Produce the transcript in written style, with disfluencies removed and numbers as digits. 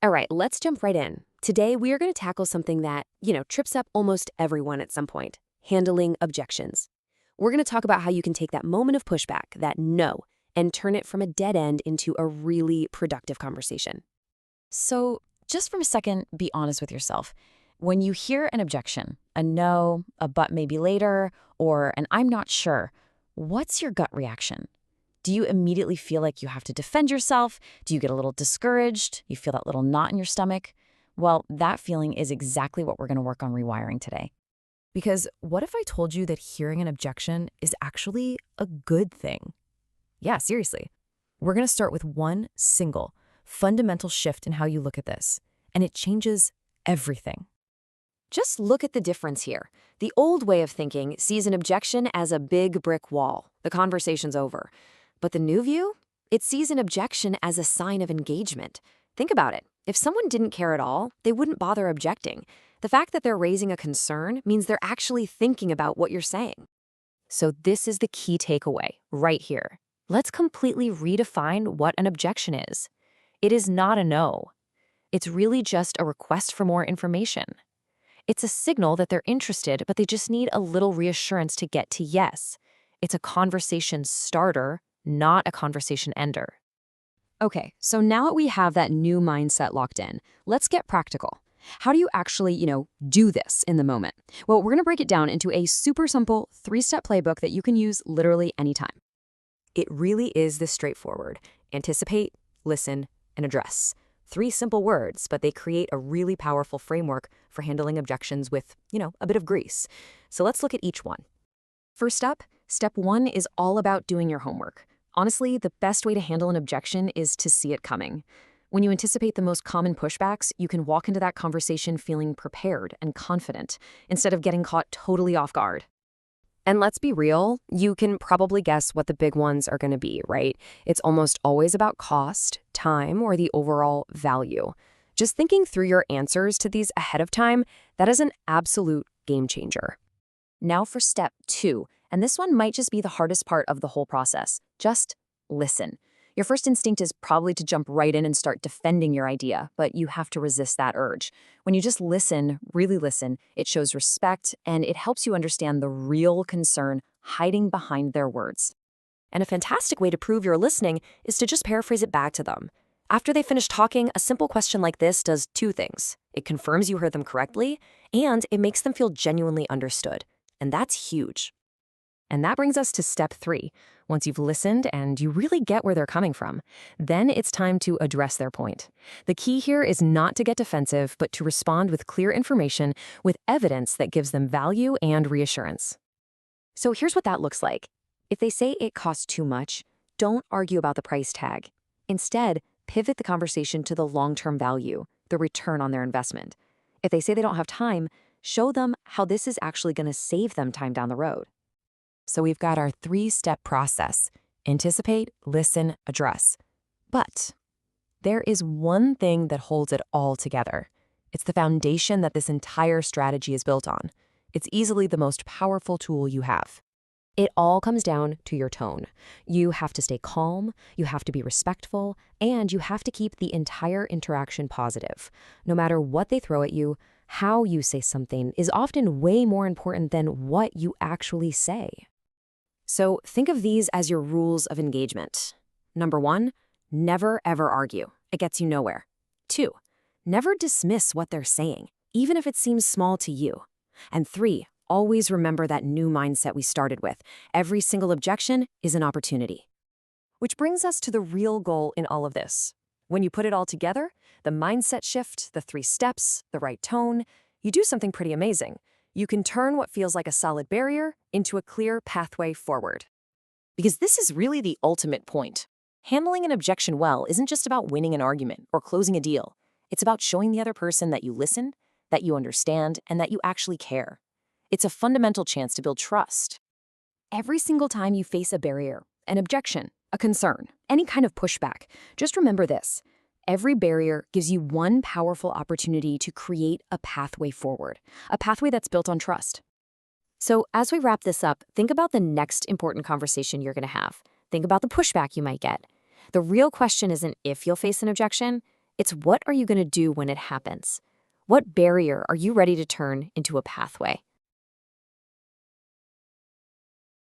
All right, let's jump right in. Today, we are going to tackle something that trips up almost everyone at some point: handling objections. We're going to talk about how you can take that moment of pushback, that no, and turn it from a dead end into a really productive conversation. So, just for a second, be honest with yourself. When you hear an objection, a no, a but maybe later, or an I'm not sure, what's your gut reaction? Do you immediately feel like you have to defend yourself? Do you get a little discouraged? You feel that little knot in your stomach? Well, that feeling is exactly what we're going to work on rewiring today. Because what if I told you that hearing an objection is actually a good thing? Yeah, seriously. We're going to start with one single, fundamental shift in how you look at this, and it changes everything. Just look at the difference here. The old way of thinking sees an objection as a big brick wall. The conversation's over. But the new view? It sees an objection as a sign of engagement. Think about it. If someone didn't care at all, they wouldn't bother objecting. The fact that they're raising a concern means they're actually thinking about what you're saying. So this is the key takeaway right here. Let's completely redefine what an objection is. It is not a no. It's really just a request for more information. It's a signal that they're interested, but they just need a little reassurance to get to yes. It's a conversation starter, not a conversation ender. Okay, so now that we have that new mindset locked in, let's get practical. How do you actually do this in the moment? Well, we're going to break it down into a super simple 3-step playbook that you can use literally anytime. It really is this straightforward. Anticipate, listen, and address. 3 simple words, but they create a really powerful framework for handling objections with, a bit of grease. So let's look at each one. First up, step 1 is all about doing your homework. Honestly, the best way to handle an objection is to see it coming. When you anticipate the most common pushbacks, you can walk into that conversation feeling prepared and confident instead of getting caught totally off guard. And let's be real, you can probably guess what the big ones are going to be, right? It's almost always about cost, time, or the overall value. Just thinking through your answers to these ahead of time, that is an absolute game changer. Now for step 2, and this one might just be the hardest part of the whole process. Just listen. Your first instinct is probably to jump right in and start defending your idea, but you have to resist that urge. When you just listen, really listen, it shows respect and it helps you understand the real concern hiding behind their words. And a fantastic way to prove you're listening is to just paraphrase it back to them. After they finish talking, a simple question like this does 2 things. It confirms you heard them correctly, and it makes them feel genuinely understood. And that's huge. And that brings us to step 3. Once you've listened and you really get where they're coming from, then it's time to address their point. The key here is not to get defensive, but to respond with clear information, with evidence that gives them value and reassurance. So here's what that looks like. If they say it costs too much, don't argue about the price tag. Instead, pivot the conversation to the long-term value, the return on their investment. If they say they don't have time, show them how this is actually going to save them time down the road. So we've got our 3-step process: anticipate, listen, address. But there is one thing that holds it all together. It's the foundation that this entire strategy is built on. It's easily the most powerful tool you have. It all comes down to your tone. You have to stay calm, you have to be respectful, and you have to keep the entire interaction positive. No matter what they throw at you, how you say something is often way more important than what you actually say. So think of these as your rules of engagement. Number 1, never ever argue. It gets you nowhere. 2, never dismiss what they're saying, even if it seems small to you. And 3, always remember that new mindset we started with. Every single objection is an opportunity. Which brings us to the real goal in all of this. When you put it all together, the mindset shift, the 3 steps, the right tone, you do something pretty amazing. You can turn what feels like a solid barrier into a clear pathway forward. Because this is really the ultimate point. Handling an objection well isn't just about winning an argument or closing a deal. It's about showing the other person that you listen, that you understand, and that you actually care. It's a fundamental chance to build trust. Every single time you face a barrier, an objection, a concern, any kind of pushback, just remember this. Every barrier gives you one powerful opportunity to create a pathway forward, a pathway that's built on trust. So as we wrap this up, think about the next important conversation you're going to have. Think about the pushback you might get. The real question isn't if you'll face an objection, It's what are you going to do when it happens? What barrier are you ready to turn into a pathway?